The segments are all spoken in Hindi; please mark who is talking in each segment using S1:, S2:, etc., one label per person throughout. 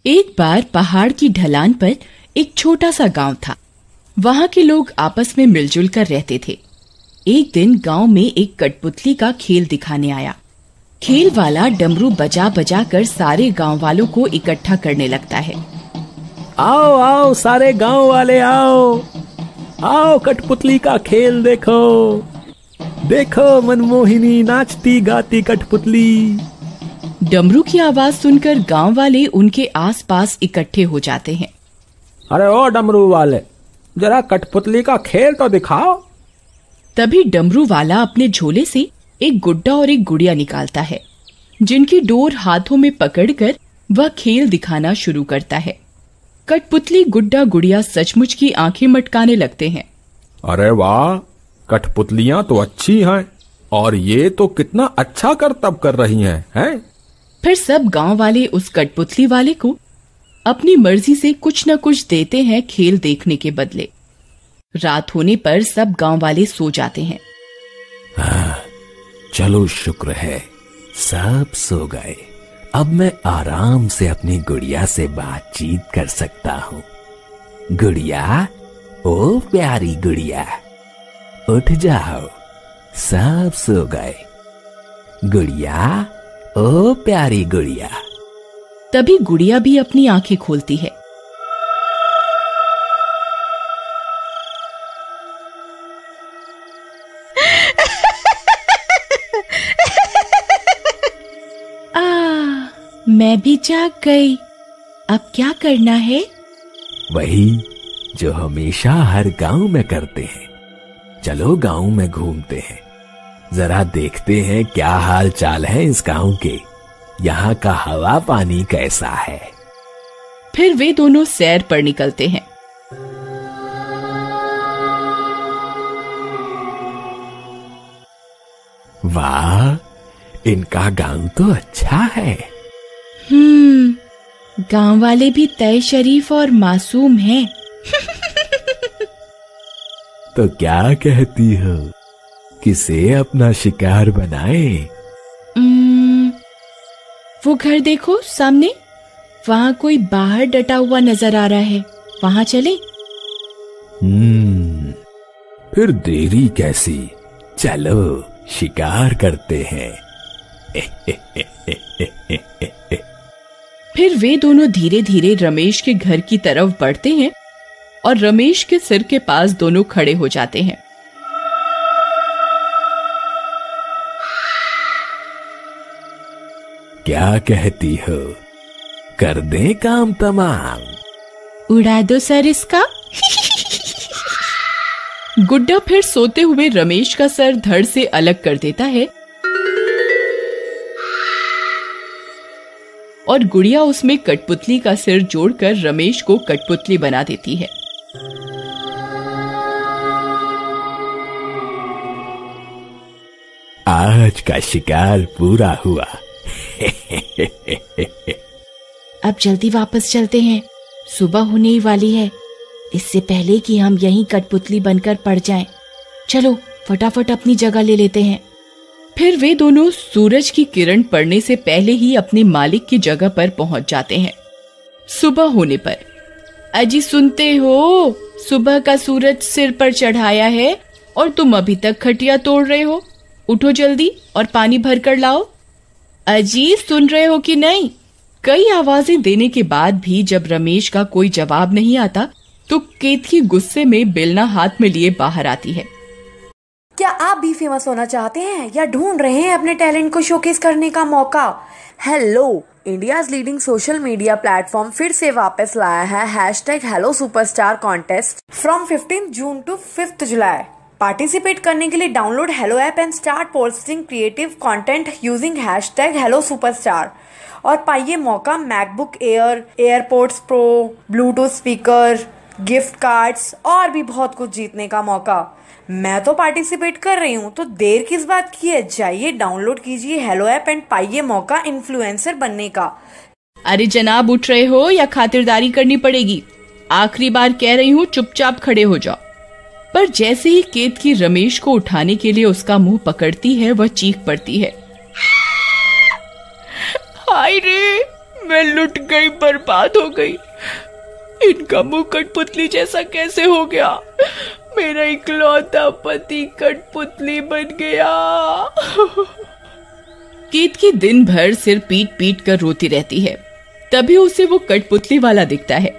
S1: एक बार पहाड़ की ढलान पर एक छोटा सा गांव था। वहां के लोग आपस में मिलजुल कर रहते थे। एक दिन गांव में एक कठपुतली का खेल दिखाने आया। खेल वाला डमरू बजा बजा कर सारे गांव वालों को इकट्ठा करने लगता है।
S2: आओ आओ सारे गांव वाले आओ, आओ कठपुतली का खेल देखो, देखो मनमोहिनी नाचती गाती कठपुतली।
S1: डमरू की आवाज सुनकर गांव वाले उनके आसपास इकट्ठे हो जाते हैं।
S2: अरे ओ डमरू वाले, जरा कठपुतली का खेल तो दिखाओ।
S1: तभी डमरू वाला अपने झोले से एक गुड्डा और एक गुड़िया निकालता है, जिनकी डोर हाथों में पकड़कर वह खेल दिखाना शुरू करता है। कठपुतली गुड्डा गुड़िया सचमुच की आंखें मटकाने लगते हैं।
S2: अरे वाह, कठपुतलियां तो अच्छी हैं और ये तो कितना अच्छा करतब कर रही हैं।
S1: फिर सब गांव वाले उस कठपुतली वाले को अपनी मर्जी से कुछ न कुछ देते हैं खेल देखने के बदले। रात होने पर सब गांव वाले सो जाते हैं।
S3: चलो शुक्र है सब सो गए। अब मैं आराम से अपनी गुड़िया से बातचीत कर सकता हूँ। गुड़िया, ओ प्यारी गुड़िया, उठ जाओ, सब सो गए। गुड़िया, ओ प्यारी गुड़िया।
S1: तभी गुड़िया भी अपनी आंखें खोलती है। मैं भी जाग गई। अब क्या करना है?
S3: वही जो हमेशा हर गांव में करते हैं। चलो गांव में घूमते हैं, जरा देखते हैं क्या हाल चाल है इस गांव के, यहाँ का हवा पानी कैसा है।
S1: फिर वे दोनों सैर पर निकलते हैं।
S3: वाह, इनका गांव तो अच्छा है।
S1: गांव वाले भी तय शरीफ और मासूम हैं।
S3: तो क्या कहती हो, किसे अपना शिकार बनाए?
S1: वो घर देखो सामने, वहां कोई बाहर डटा हुआ नजर आ रहा है, वहां चले?
S3: फिर देरी कैसी, चलो शिकार करते हैं।
S1: फिर वे दोनों धीरे धीरे रमेश के घर की तरफ बढ़ते हैं और रमेश के सिर के पास दोनों खड़े हो जाते हैं।
S3: क्या कहती हो, कर दें काम तमाम?
S1: उड़ा दो सर इसका। गुड्डा फिर सोते हुए रमेश का सर धड़ से अलग कर देता है और गुड़िया उसमें कठपुतली का सिर जोड़कर रमेश को कठपुतली बना देती है।
S3: आज का शिकार पूरा हुआ।
S1: अब जल्दी वापस चलते हैं, सुबह होने ही वाली है, इससे पहले कि हम यहीं कठपुतली बनकर पड़ जाएं। चलो फटाफट अपनी जगह ले लेते हैं। फिर वे दोनों सूरज की किरण पड़ने से पहले ही अपने मालिक की जगह पर पहुंच जाते हैं। सुबह होने पर, अजी सुनते हो, सुबह का सूरज सिर पर चढ़ाया है और तुम अभी तक खटिया तोड़ रहे हो। उठो जल्दी और पानी भर कर लाओ। अजी सुन रहे हो कि नहीं? कई आवाजें देने के बाद भी जब रमेश का कोई जवाब नहीं आता तो केतकी गुस्से में बेलना हाथ में लिए बाहर आती है।
S4: क्या आप भी फेमस होना चाहते हैं या ढूंढ रहे हैं अपने टैलेंट को शोकेस करने का मौका? Helo, India's leading social media platform फिर से वापस लाया है #Hello Superstar contest from 15 June to 5 July. Participate करने के लिए download Helo app and start posting creative content using #Hello Superstar और पाइए मौका MacBook Air, AirPods Pro, Bluetooth speaker, gift cards और भी बहुत कुछ जीतने का मौका। मैं तो पार्टिसिपेट कर रही हूँ, तो देर किस बात की है? जाइए डाउनलोड कीजिए हेलो ऐप एंड पाइए मौका इन्फ्लुएंसर बनने का।
S1: अरे जनाब, उठ रहे हो या खातिरदारी करनी पड़ेगी? आखिरी बार कह रही हूँ, चुपचाप खड़े हो जाओ। पर जैसे ही केतकी रमेश को उठाने के लिए उसका मुंह पकड़ती है, वह चीख पड़ती है। हाय रे, मैं लुट गई, बर्बाद हो गई। इनका मुंह कठपुतली जैसा कैसे हो गया? मेरा इकलौता पति कठपुतली बन गया। केतकी दिन भर सिर पीट पीट कर रोती रहती है। तभी उसे वो कठपुतली वाला दिखता है।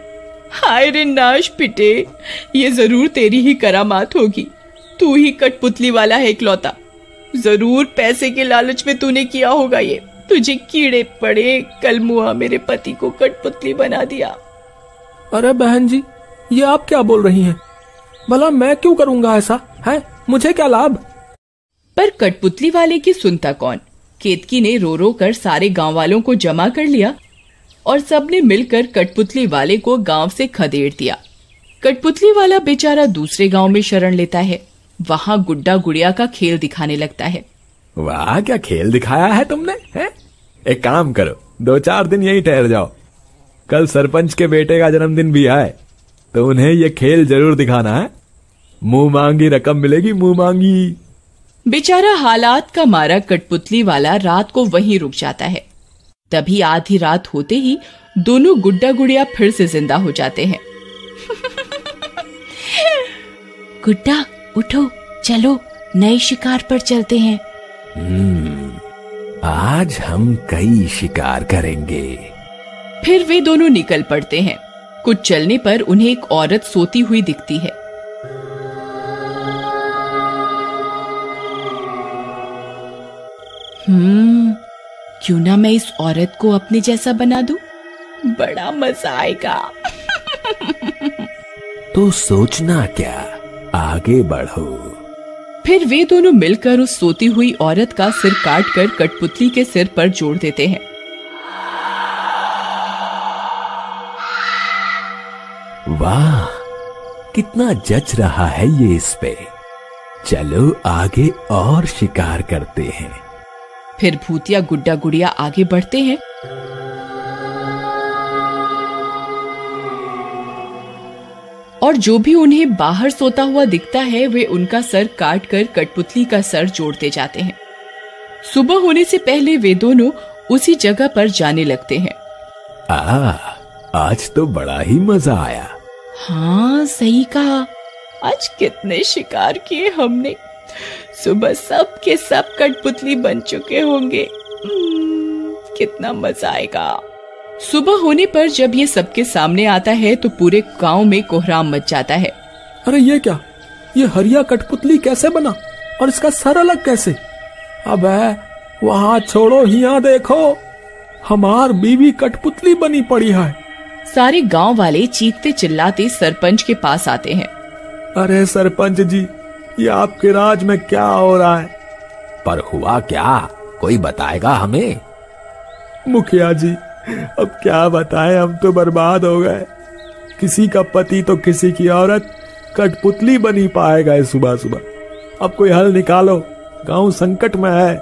S1: हाय रे नाश पिटे, ये जरूर तेरी ही करामात होगी। तू ही कठपुतली वाला है इकलौता। जरूर पैसे के लालच में तूने किया होगा ये। तुझे कीड़े पड़े, कल मुआ मेरे पति को कठपुतली बना दिया।
S2: अरे बहन जी, ये आप क्या बोल रही हैं? भला मैं क्यों करूंगा ऐसा? है मुझे क्या लाभ?
S1: पर कठपुतली वाले की सुनता कौन? केतकी ने रो रो कर सारे गांव वालों को जमा कर लिया और सबने मिलकर कठपुतली वाले को गांव से खदेड़ दिया। कठपुतली वाला बेचारा दूसरे गांव में शरण लेता है। वहां गुड्डा गुड़िया का खेल दिखाने लगता है।
S2: वाह, क्या खेल दिखाया है तुमने? है? एक काम करो, 2-4 दिन यहीं ठहर जाओ। कल सरपंच के बेटे का जन्मदिन भी है, तो उन्हें ये खेल जरूर दिखाना है। मुंह मांगी रकम मिलेगी, मुंह मांगी।
S1: बेचारा हालात का मारा कठपुतली वाला रात को वहीं रुक जाता है। तभी आधी रात होते ही दोनों गुड्डा गुड़िया फिर से जिंदा हो जाते हैं।
S5: गुड्डा उठो, चलो नए शिकार पर चलते हैं।
S3: आज हम कई शिकार करेंगे।
S1: फिर वे दोनों निकल पड़ते हैं। कुछ चलने पर उन्हें एक औरत सोती हुई दिखती है। क्यों ना मैं इस औरत को अपने जैसा बना दूं? बड़ा मजा आएगा।
S3: तो सोचना क्या, आगे बढ़ो।
S1: फिर वे दोनों मिलकर उस सोती हुई औरत का सिर काटकर कठपुतली के सिर पर जोड़ देते हैं।
S3: वाह, कितना जच रहा है ये इस पे। चलो आगे और शिकार करते हैं।
S1: फिर भूतिया गुड्डा गुड़िया आगे बढ़ते हैं। और जो भी उन्हें बाहर सोता हुआ दिखता है, वे उनका सर काट कर कठपुतली का सर जोड़ते जाते हैं। सुबह होने से पहले वे दोनों उसी जगह पर जाने लगते हैं।
S3: आज तो बड़ा ही मजा आया।
S1: हाँ, सही कहा। आज कितने शिकार किए हमने। सुबह सब के सब कठपुतली बन चुके होंगे। कितना मजा आएगा। सुबह होने पर जब ये सबके सामने आता है तो पूरे गांव में कोहराम मच जाता है।
S2: अरे ये क्या? ये हरिया कठपुतली कैसे बना और इसका सर अलग कैसे? अबे वहां छोड़ो, यहाँ देखो, हमार बीवी कठपुतली बनी पड़ी है।
S1: सारे गांव वाले चीखते चिल्लाते सरपंच के पास आते हैं।
S2: अरे सरपंच जी, ये आपके राज में क्या हो रहा है?
S3: पर हुआ क्या, कोई बताएगा हमें?
S2: मुखिया जी, अब क्या बताएं, हम तो बर्बाद हो गए। किसी का पति तो किसी की औरत कठपुतली बनी पाएगा इस सुबह सुबह। अब कोई हल निकालो, गांव संकट में है।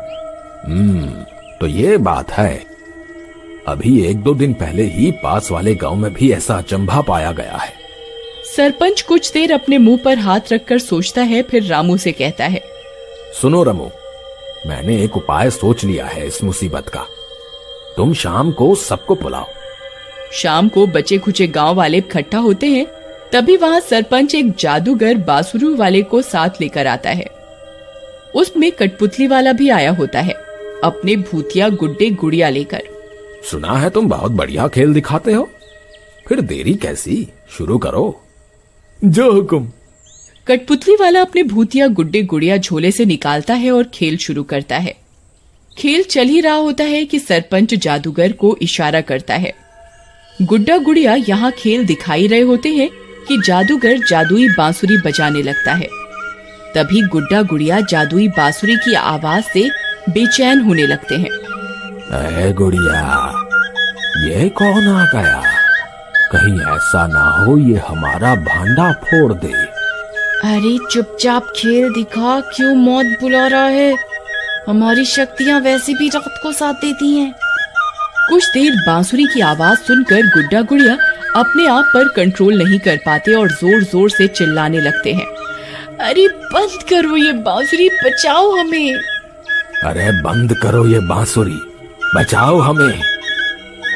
S3: तो ये बात है। अभी 1-2 दिन पहले ही पास वाले गांव में भी ऐसा अचंभा पाया गया है।
S1: सरपंच कुछ देर अपने मुंह पर हाथ रखकर सोचता है, फिर रामू से कहता है,
S3: सुनो रमू, मैंने एक उपाय सोच लिया है इस मुसीबत का। तुम शाम को सबको बुलाओ।
S1: शाम को बचे खुचे गांव वाले इकट्ठा होते हैं। तभी वहां सरपंच एक जादूगर बांसुरी वाले को साथ लेकर आता है। उसमें कठपुतली वाला भी आया होता है, अपने भूतिया गुड्डे गुड़िया लेकर।
S3: सुना है तुम बहुत बढ़िया खेल दिखाते हो, फिर देरी कैसी, शुरू करो।
S2: जो हुकुम।
S1: कठपुतली वाला अपने भूतिया गुड्डे गुड़िया झोले से निकालता है और खेल शुरू करता है। खेल चल ही रहा होता है कि सरपंच जादूगर को इशारा करता है। गुड्डा गुड़िया यहाँ खेल दिखाई रहे होते हैं कि जादूगर जादुई बांसुरी बजाने लगता है। तभी गुड्डा गुड़िया जादुई बांसुरी की आवाज से बेचैन होने लगते हैं।
S3: ऐ गुड़िया, ये कौन आ गया? कहीं ऐसा ना हो ये हमारा भांडा फोड़ दे।
S5: अरे चुपचाप खेल दिखा, क्यों मौत बुला रहा है? हमारी शक्तियाँ वैसे भी रात को साथ देती हैं।
S1: कुछ देर बांसुरी की आवाज सुनकर गुड्डा गुड़िया अपने आप पर कंट्रोल नहीं कर पाते और जोर जोर से चिल्लाने लगते हैं। अरे बंद करो ये बांसुरी, बचाओ हमें।
S3: अरे बंद करो ये बांसुरी, बचाओ हमें।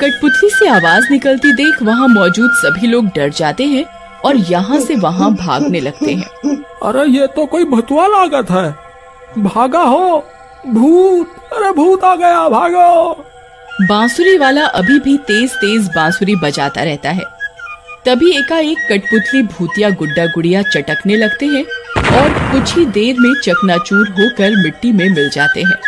S1: कठपुतली से आवाज निकलती देख वहाँ मौजूद सभी लोग डर जाते हैं और यहाँ से वहाँ भागने लगते हैं।
S2: अरे ये तो कोई भुतवा लागत है, भागा हो भूत, अरे भूत आ गया, भागो।
S1: बांसुरी वाला अभी भी तेज तेज बांसुरी बजाता रहता है। तभी एकाएक कठपुतली भूतिया गुड्डा गुड़िया चटकने लगते हैं और कुछ ही देर में चकनाचूर होकर मिट्टी में मिल जाते हैं।